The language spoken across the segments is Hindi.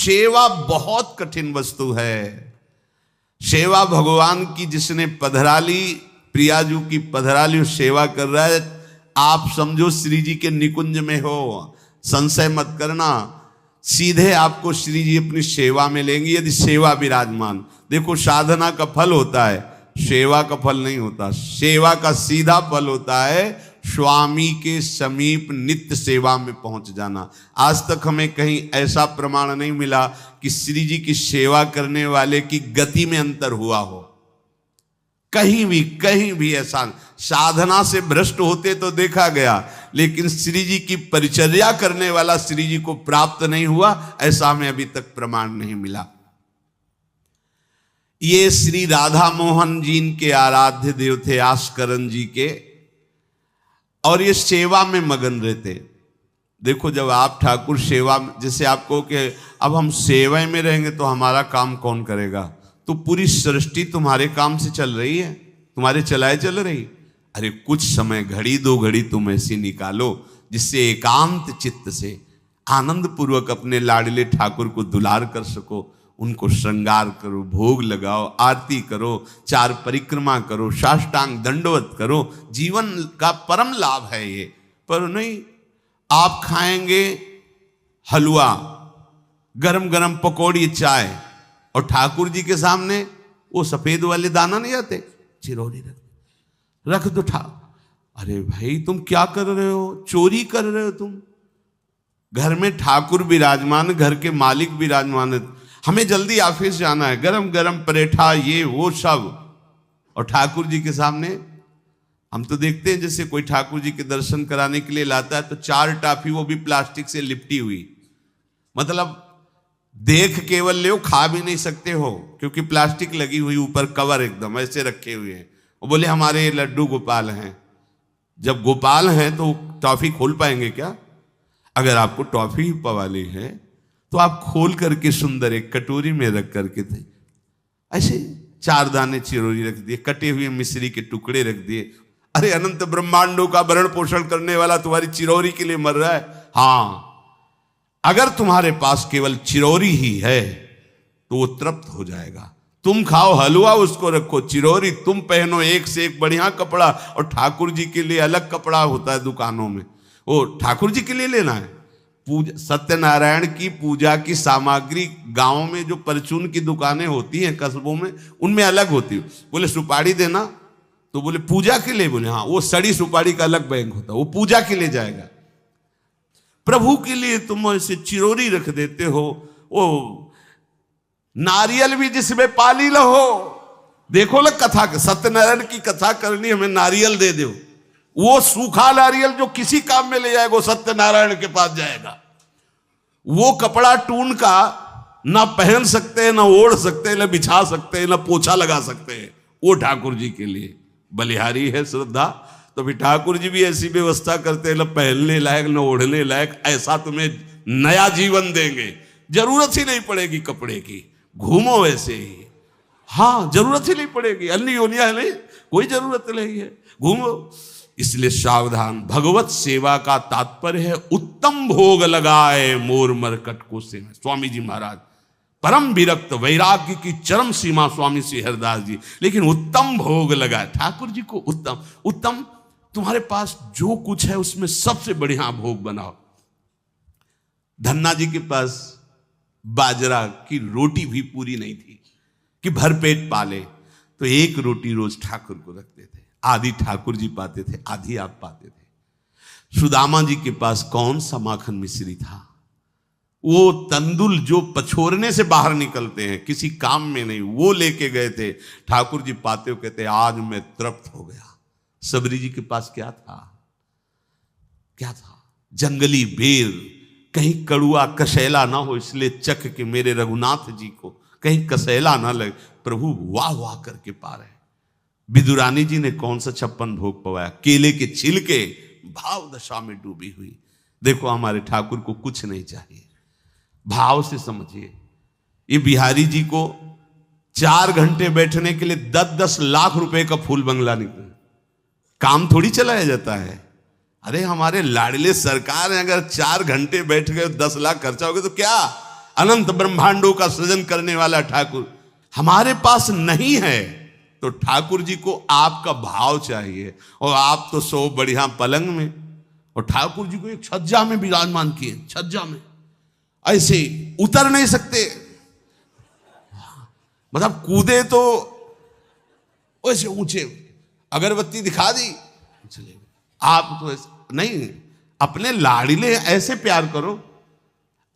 सेवा बहुत कठिन वस्तु है। सेवा भगवान की जिसने पधराली, प्रियाजू की पधराली सेवा कर रहा है, आप समझो श्री जी के निकुंज में हो, संशय मत करना, सीधे आपको श्री जी अपनी सेवा में लेंगे यदि सेवा विराजमान। देखो साधना का फल होता है, सेवा का फल नहीं होता। सेवा का सीधा फल होता है स्वामी के समीप नित्य सेवा में पहुंच जाना। आज तक हमें कहीं ऐसा प्रमाण नहीं मिला कि श्री जी की सेवा करने वाले की गति में अंतर हुआ हो। कहीं भी ऐसा, साधना से भ्रष्ट होते तो देखा गया, लेकिन श्री जी की परिचर्या करने वाला श्री जी को प्राप्त नहीं हुआ, ऐसा हमें अभी तक प्रमाण नहीं मिला। ये श्री राधा मोहन जी के आराध्य देव थे, आस्करन जी के, और ये सेवा में मगन रहते। देखो जब आप ठाकुर सेवा, जैसे आपको कि अब हम सेवा में रहेंगे तो हमारा काम कौन करेगा, तो पूरी सृष्टि तुम्हारे काम से चल रही है, तुम्हारे चलाए चल रही। अरे कुछ समय, घड़ी दो घड़ी तुम ऐसी निकालो जिससे एकांत चित्त से आनंद पूर्वक अपने लाडले ठाकुर को दुलार कर सको। उनको श्रृंगार करो, भोग लगाओ, आरती करो, चार परिक्रमा करो, साष्टांग दंडवत करो। जीवन का परम लाभ है ये। पर नहीं, आप खाएंगे हलवा, गरम गरम पकौड़ी, चाय, और ठाकुर जी के सामने वो सफेद वाले दाना नहीं आते, चिरौरी रख दो अरे भाई तुम क्या कर रहे हो, चोरी कर रहे हो तुम। घर में ठाकुर विराजमान, घर के मालिक विराजमान है, हमें जल्दी ऑफिस जाना है, गरम गरम परेठा ये वो सब, और ठाकुर जी के सामने। हम तो देखते हैं जैसे कोई ठाकुर जी के दर्शन कराने के लिए लाता है तो 4 टाफी, वो भी प्लास्टिक से लिपटी हुई, मतलब देख केवल ले, खा भी नहीं सकते हो क्योंकि प्लास्टिक लगी हुई, ऊपर कवर एकदम ऐसे रखे हुए हैं। वो बोले हमारे लड्डू गोपाल हैं। जब गोपाल हैं तो टॉफी खोल पाएंगे क्या? अगर आपको टॉफी ही पवाली है तो आप खोल करके सुंदर एक कटोरी में रख करके थे, ऐसे 4 दाने चिरौरी रख दिए, कटे हुए मिश्री के टुकड़े रख दिए। अरे अनंत ब्रह्मांडों का भरण पोषण करने वाला तुम्हारी चिरौरी के लिए मर रहा है। हाँ, अगर तुम्हारे पास केवल चिरौरी ही है तो वो तृप्त हो जाएगा। तुम खाओ हलवा, उसको रखो चिरौरी, तुम पहनो एक से एक बढ़िया कपड़ा, और ठाकुर जी के लिए अलग कपड़ा होता है दुकानों में, वो ठाकुर जी के लिए लेना है। पूजा, सत्यनारायण की पूजा की सामग्री गांव में जो परचून की दुकानें होती हैं कस्बों में, उनमें अलग होती है। बोले सुपारी देना, तो बोले पूजा के लिए, बोले हाँ, वो सड़ी सुपारी का अलग बैंक होता है, वो पूजा के लिए जाएगा। प्रभु के लिए तुम ऐसे चिरौरी रख देते हो। वो नारियल भी जिसमें पाली लहो, देखो ना कथा, सत्यनारायण की कथा करनी, हमें नारियल दे दो। वो सूखा नारियल जो किसी काम में ले जाएगा वो सत्यनारायण के पास जाएगा। वो कपड़ा टून का ना पहन सकते हैं, ना ओढ़ सकते हैं, ना बिछा सकते हैं, ना पोछा लगा सकते हैं, वो ठाकुर जी के लिए बलिहारी है श्रद्धा। तो भी ठाकुर जी भी ऐसी व्यवस्था करते हैं, ना पहनने लायक ना ओढ़ने लायक, ऐसा तुम्हें नया जीवन देंगे, जरूरत ही नहीं पड़ेगी कपड़े की, घूमो वैसे ही। हाँ, जरूरत ही नहीं पड़ेगी, अन्य योनिया नहीं, कोई जरूरत नहीं है, घूमो। इसलिए सावधान। भगवत सेवा का तात्पर्य है उत्तम भोग लगाए मोर मरकट को से। स्वामी जी महाराज परम विरक्त, वैराग्य की चरम सीमा स्वामी श्री हरिदास जी, लेकिन उत्तम भोग लगाए ठाकुर जी को। उत्तम उत्तम, तुम्हारे पास जो कुछ है उसमें सबसे बढ़िया भोग बनाओ। धन्ना जी के पास बाजरा की रोटी भी पूरी नहीं थी कि भरपेट पाले, तो 1 रोटी रोज ठाकुर को रखते थे। आधी ठाकुर जी पाते थे, आधी आप पाते थे। सुदामा जी के पास कौन सा माखन मिश्री था? वो तंदुल जो पछोरने से बाहर निकलते हैं, किसी काम में नहीं, वो लेके गए थे। ठाकुर जी पाते हो कहते आज मैं तृप्त हो गया। सबरी जी के पास क्या था? क्या था? जंगली बेर, कहीं कड़ुआ कसैला ना हो, इसलिए चख के मेरे रघुनाथ जी को कहीं कसैला ना लगे। प्रभु वाह वाह करके पा रहे। विदुरानी जी ने कौन सा 56 भोग पवाया? केले के छिलके, भाव दशा में डूबी हुई। देखो हमारे ठाकुर को कुछ नहीं चाहिए, भाव से समझिए। ये बिहारी जी को 4 घंटे बैठने के लिए 10-10 लाख रुपए का फूल बंगला निकला, काम थोड़ी चलाया जाता है। अरे हमारे लाडले सरकार है, अगर 4 घंटे बैठ गए 10 लाख खर्चा हो गया तो क्या? अनंत ब्रह्मांडों का सृजन करने वाला ठाकुर हमारे पास नहीं है, तो ठाकुर जी को आपका भाव चाहिए। और आप तो सो बढ़िया पलंग में, और ठाकुर जी को एक छज्जा में विराजमान किए, छज्जा में ऐसे उतर नहीं सकते, मतलब कूदे तो वैसे ऊंचे, अगरबत्ती दिखा दी चले। आप तो ऐसे नहीं, अपने लाड़िले ऐसे प्यार करो,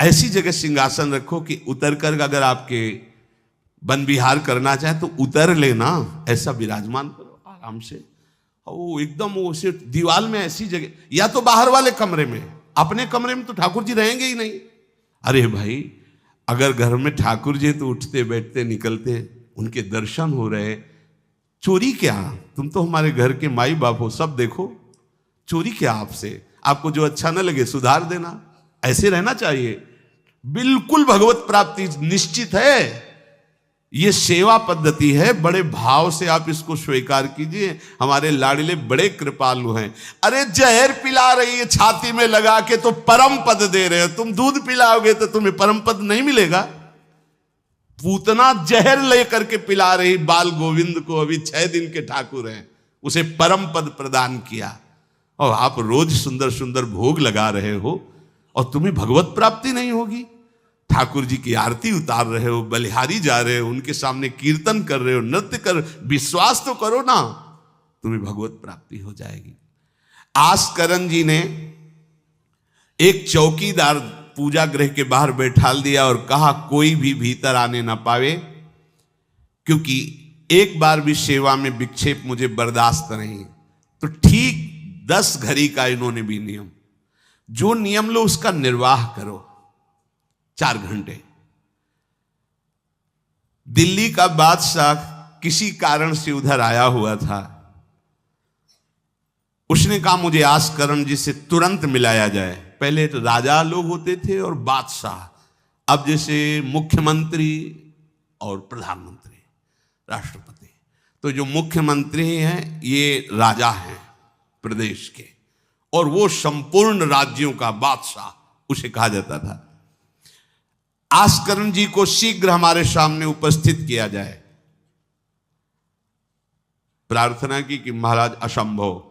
ऐसी जगह सिंहासन रखो कि उतर कर अगर आपके वन विहार करना चाहे तो उतर लेना, ऐसा विराजमान करो आराम से। वो एकदम वो से दीवार में ऐसी जगह, या तो बाहर वाले कमरे में, अपने कमरे में तो ठाकुर जी रहेंगे ही नहीं। अरे भाई, अगर घर में ठाकुर जी तो उठते बैठते निकलते, उनके दर्शन हो रहे, चोरी क्या? तुम तो हमारे घर के माई बाप हो, सब देखो, चोरी क्या आपसे? आपको जो अच्छा न लगे सुधार देना, ऐसे रहना चाहिए। बिल्कुल भगवत प्राप्ति निश्चित है, ये सेवा पद्धति है, बड़े भाव से आप इसको स्वीकार कीजिए। हमारे लाडले बड़े कृपालु हैं। अरे जहर पिला रही है छाती में लगा के तो परम पद दे रहे हो, तुम दूध पिलाओगे तो तुम्हें परम पद नहीं मिलेगा। पूतना जहर लेकर के पिला रही बाल गोविंद को, अभी 6 दिन के ठाकुर हैं, उसे परम पद प्रदान किया, और आप रोज सुंदर सुंदर भोग लगा रहे हो और तुम्हें भगवत प्राप्ति नहीं होगी। ठाकुर जी की आरती उतार रहे हो, बलिहारी जा रहे हो, उनके सामने कीर्तन कर रहे हो, नृत्य कर, विश्वास तो करो ना, तुम्हें भगवत प्राप्ति हो जाएगी। आस्करन जी ने एक चौकीदार पूजा गृह के बाहर बैठाल दिया और कहा कोई भी भीतर आने ना पावे, क्योंकि एक बार भी सेवा में विक्षेप मुझे बर्दाश्त नहीं। तो ठीक 10 घड़ी का इन्होंने भी नियम, जो नियम लो उसका निर्वाह करो। 4 घंटे। दिल्ली का बादशाह किसी कारण से उधर आया हुआ था, उसने कहा मुझे आस्करण जी से तुरंत मिलाया जाए। पहले तो राजा लोग होते थे और बादशाह, अब जैसे मुख्यमंत्री और प्रधानमंत्री, राष्ट्रपति। तो जो मुख्यमंत्री हैं ये राजा हैं प्रदेश के, और वो संपूर्ण राज्यों का बादशाह उसे कहा जाता था। आस्करण जी को शीघ्र हमारे सामने उपस्थित किया जाए। प्रार्थना की कि महाराज असंभव,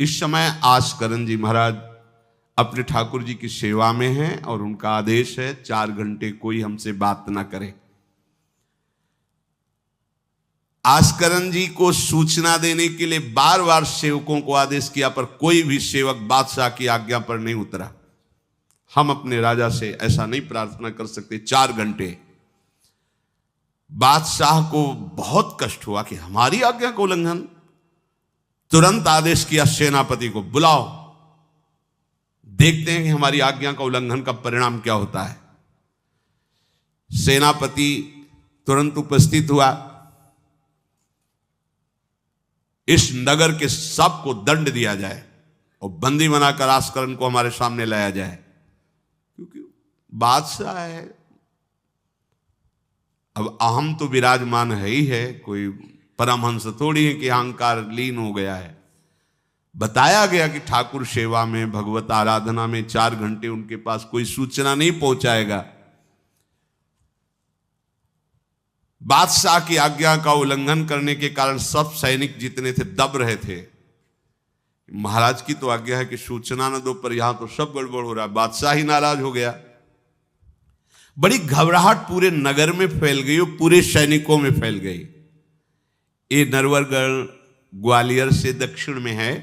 इस समय आस्करण जी महाराज अपने ठाकुर जी की सेवा में हैं और उनका आदेश है 4 घंटे कोई हमसे बात ना करे। आस्करण जी को सूचना देने के लिए बार बार सेवकों को आदेश किया, पर कोई भी सेवक बादशाह की आज्ञा पर नहीं उतरा। हम अपने राजा से ऐसा नहीं प्रार्थना कर सकते। 4 घंटे। बादशाह को बहुत कष्ट हुआ कि हमारी आज्ञा का उल्लंघन। तुरंत आदेश किया सेनापति को, बुलाओ, देखते हैं कि हमारी आज्ञा का उल्लंघन का परिणाम क्या होता है। सेनापति तुरंत उपस्थित हुआ। इस नगर के सबको दंड दिया जाए और बंदी बनाकर आस्करण को हमारे सामने लाया जाए, क्योंकि बादशाह है। अब अहम तो विराजमान है ही है, कोई परमहंस थोड़ी है कि अहंकार लीन हो गया है। बताया गया कि ठाकुर सेवा में, भगवत आराधना में 4 घंटे उनके पास कोई सूचना नहीं पहुंचाएगा। बादशाह की आज्ञा का उल्लंघन करने के कारण सब सैनिक जितने थे दब रहे थे। महाराज की तो आज्ञा है कि सूचना न दो, पर यहां तो सब गड़बड़ हो रहा है। बादशाह ही नाराज हो गया। बड़ी घबराहट पूरे नगर में फैल गई और पूरे सैनिकों में फैल गई। ये नरवरगढ़ ग्वालियर से दक्षिण में है।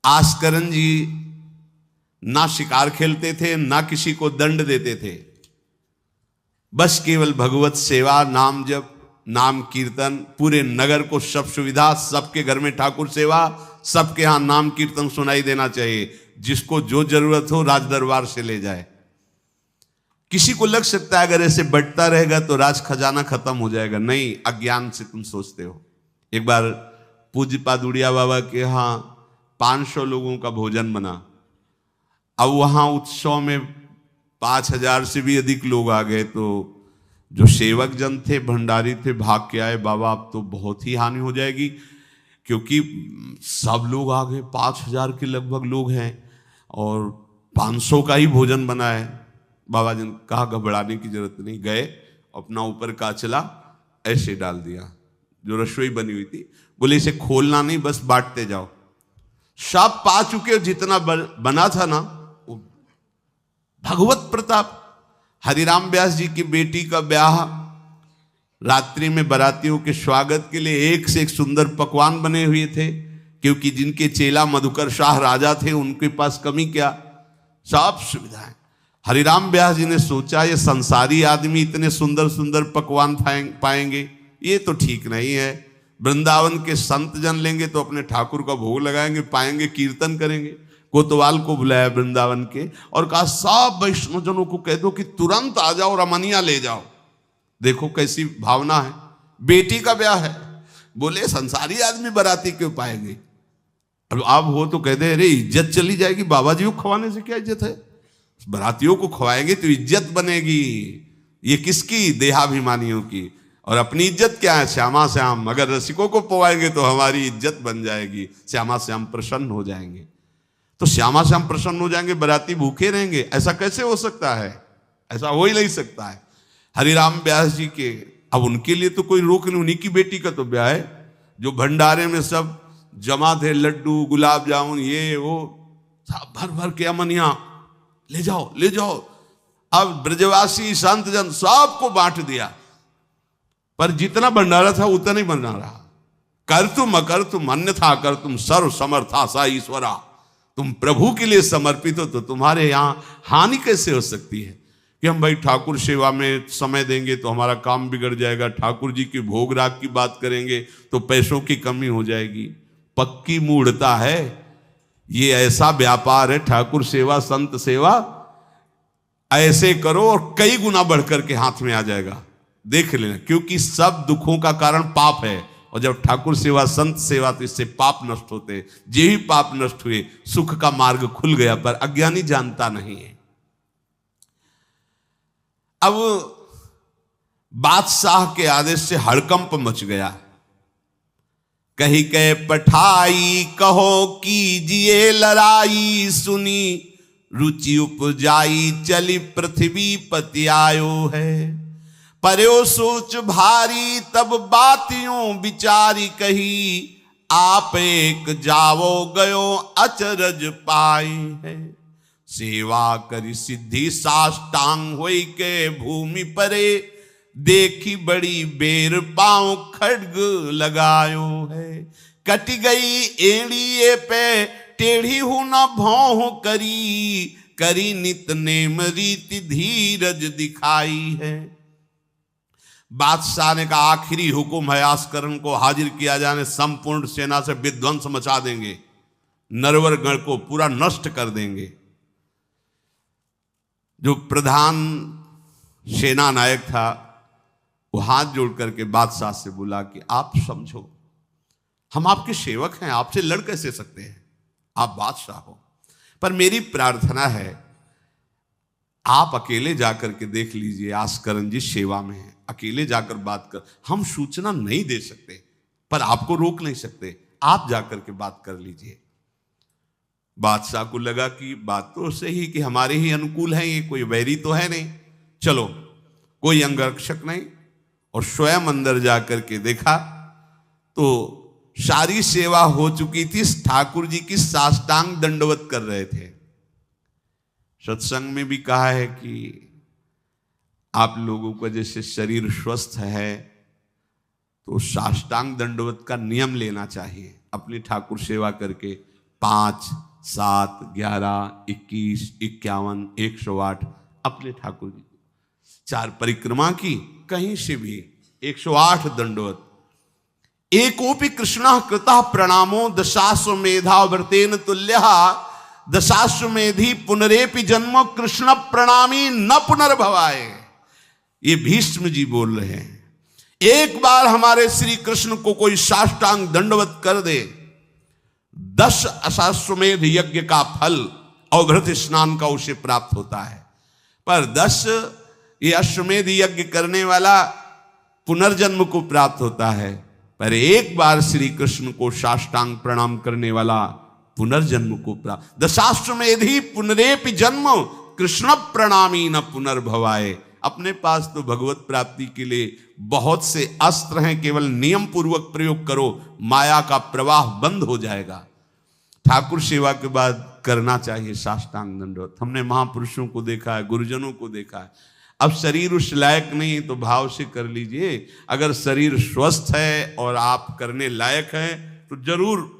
आस्करण जी ना शिकार खेलते थे, ना किसी को दंड देते थे, बस केवल भगवत सेवा, नाम जप, नाम कीर्तन, पूरे नगर को सब सुविधा, सबके घर में ठाकुर सेवा, सबके यहां नाम कीर्तन सुनाई देना चाहिए। जिसको जो जरूरत हो राज दरबार से ले जाए। किसी को लग सकता है अगर ऐसे बढ़ता रहेगा तो राज खजाना खत्म हो जाएगा। नहीं, अज्ञान से तुम सोचते हो। एक बार पूज्य पादुड़िया बाबा के यहाँ 500 लोगों का भोजन बना। अब वहां उत्सव में 5000 से भी अधिक लोग आ गए, तो जो सेवक जन थे, भंडारी थे, भाग के आए, बाबा अब तो बहुत ही हानि हो जाएगी, क्योंकि सब लोग आ गए, 5000 के लगभग लोग हैं और 500 का ही भोजन बना है। बाबा जी ने कहा घबराने की जरूरत नहीं, गए अपना ऊपर का चला ऐसे डाल दिया जो रसोई बनी हुई थी, बोले इसे खोलना नहीं, बस बांटते जाओ। सब पा चुके, जितना बना था ना वो भगवत प्रताप। हरिराम व्यास जी की बेटी का ब्याह, रात्रि में बारातियों के स्वागत के लिए एक से एक सुंदर पकवान बने हुए थे, क्योंकि जिनके चेला मधुकर शाह राजा थे उनके पास कमी क्या, सब सुविधाएं। हरिराम व्यास जी ने सोचा ये संसारी आदमी इतने सुंदर सुंदर पकवान पाएंगे, ये तो ठीक नहीं है। वृंदावन के संत जन लेंगे तो अपने ठाकुर का भोग लगाएंगे, पाएंगे, कीर्तन करेंगे। कोतवाल को बुलाया वृंदावन के और कहा सब वैष्णवजनों को कह दो कि तुरंत आ जाओ, रमनिया ले जाओ। देखो कैसी भावना है, बेटी का ब्याह है। बोले संसारी आदमी बाराती क्यों पाएंगे, अब आप हो तो कह दे अरे इज्जत चली जाएगी, बाबा जी को खवाने से क्या इज्जत है, बारातियों को खवाएंगे तो इज्जत बनेगी। ये किसकी, देहाभिमानियों की। और अपनी इज्जत क्या है, श्यामा श्याम। अगर रसिकों को पवाएंगे तो हमारी इज्जत बन जाएगी, श्यामा श्याम प्रसन्न हो जाएंगे। तो श्यामा श्याम प्रसन्न हो जाएंगे, बाराती भूखे रहेंगे, ऐसा कैसे हो सकता है, ऐसा हो ही नहीं सकता है। हरिराम व्यास जी के, अब उनके लिए तो कोई रोक नहीं, उन्हीं की बेटी का तो ब्याह है। जो भंडारे में सब जमा थे, लड्डू गुलाब जामुन ये वो सब भर भर के अमनिया, ले जाओ ले जाओ। अब ब्रजवासी संत जन सबको बांट दिया, पर जितना भंडारा था उतना ही बना रहा। कर तुम अकर तुम अन्यथा कर तुम सर्व समर्था सा ईश्वरा। तुम प्रभु के लिए समर्पित हो तो तुम्हारे यहाँ हानि कैसे हो सकती है कि हम भाई ठाकुर सेवा में समय देंगे तो हमारा काम बिगड़ जाएगा, ठाकुर जी की भोग राग की बात करेंगे तो पैसों की कमी हो जाएगी। पक्की मूढ़ता है, ये ऐसा व्यापार है ठाकुर सेवा संत सेवा, ऐसे करो और कई गुना बढ़कर के हाथ में आ जाएगा, देख लेना। क्योंकि सब दुखों का कारण पाप है, और जब ठाकुर सेवा संत सेवा तो इससे पाप नष्ट होते। जे ही पाप नष्ट हुए सुख का मार्ग खुल गया, पर अज्ञानी जानता नहीं है। अब बादशाह के आदेश से हड़कंप मच गया। कही के पठाई कहो कीजिए लड़ाई, सुनी रुचि उपजाई चली पृथ्वी पति आयो है। पर्यो सोच भारी तब बातियों विचारी कही, आप एक जावो गयो अचरज पाई है। सेवा करी सिद्धि साष्टांग होई के भूमि परे, देखी बड़ी बेर पांव खड्ग लगायो है। कट गई एड़िए पे टेढ़ी हूं न भौं करी, करी नित नेम रीति धीरज दिखाई है। बादशाह ने कहा आखिरी हुक्म है, आस्करण को हाजिर किया जाने, संपूर्ण सेना से विध्वंस मचा देंगे, नरवर गण को पूरा नष्ट कर देंगे। जो प्रधान सेना नायक था वो हाथ जोड़ करके बादशाह से बोला कि आप समझो, हम आपके सेवक हैं, आपसे लड़ कैसे सकते हैं, आप बादशाह हो, पर मेरी प्रार्थना है आप अकेले जाकर के देख लीजिए, आस्करण जी सेवा में है, अकेले जाकर बात कर। हम सूचना नहीं दे सकते पर आपको रोक नहीं सकते, आप जाकर के बात कर लीजिए। बादशाह को लगा कि बात तो सही कि हमारे ही अनुकूल है, ये कोई वैरी तो है नहीं, चलो कोई अंगरक्षक नहीं। और स्वयं अंदर जाकर के देखा तो सारी सेवा हो चुकी थी, ठाकुर जी की साष्टांग दंडवत कर रहे थे। सत्संग में भी कहा है कि आप लोगों का जैसे शरीर स्वस्थ है तो साष्टांग दंडवत का नियम लेना चाहिए अपनी ठाकुर सेवा करके। 5, 7, 11, 21, 51, 108 अपने ठाकुर जी 4 परिक्रमा की, कहीं से भी 108 दंडवत। एकोपि कृष्ण कृतः प्रणामो दशाश्वमेधा व्रतेन तुल्यः, दशाश्वमेधी पुनरेपि जन्म कृष्ण प्रणामी न पुनर्भवाय। ये भीष्म जी बोल रहे हैं, एक बार हमारे श्री कृष्ण को कोई साष्टांग दंडवत कर दे, 10 अश्वमेध यज्ञ का फल और घृत स्नान का उसे प्राप्त होता है। पर 10 ये अश्वमेध यज्ञ करने वाला पुनर्जन्म को प्राप्त होता है, पर एक बार श्री कृष्ण को साष्टांग प्रणाम करने वाला पुनर्जन्म को प्राप्त। दशाश्वमेधी पुनरेपि जन्म कृष्ण प्रणामी न पुनर्भवाए। अपने पास तो भगवत प्राप्ति के लिए बहुत से अस्त्र हैं, केवल नियम पूर्वक प्रयोग करो, माया का प्रवाह बंद हो जाएगा। ठाकुर सेवा के बाद करना चाहिए साष्टांग दंडवत। हमने महापुरुषों को देखा है, गुरुजनों को देखा है। अब शरीर उस लायक नहीं तो भाव से कर लीजिए। अगर शरीर स्वस्थ है और आप करने लायक हैं तो जरूर,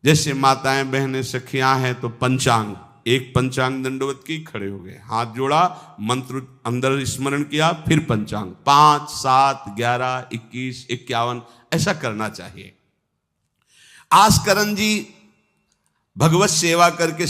जैसे माताएं बहनें सखियां हैं तो पंचांग, एक पंचांग दंडवत की, खड़े हो गए, हाथ जोड़ा, मंत्र अंदर स्मरण किया, फिर पंचांग 5, 7, 11, 21, 51 ऐसा करना चाहिए। आस्करण जी भगवत सेवा करके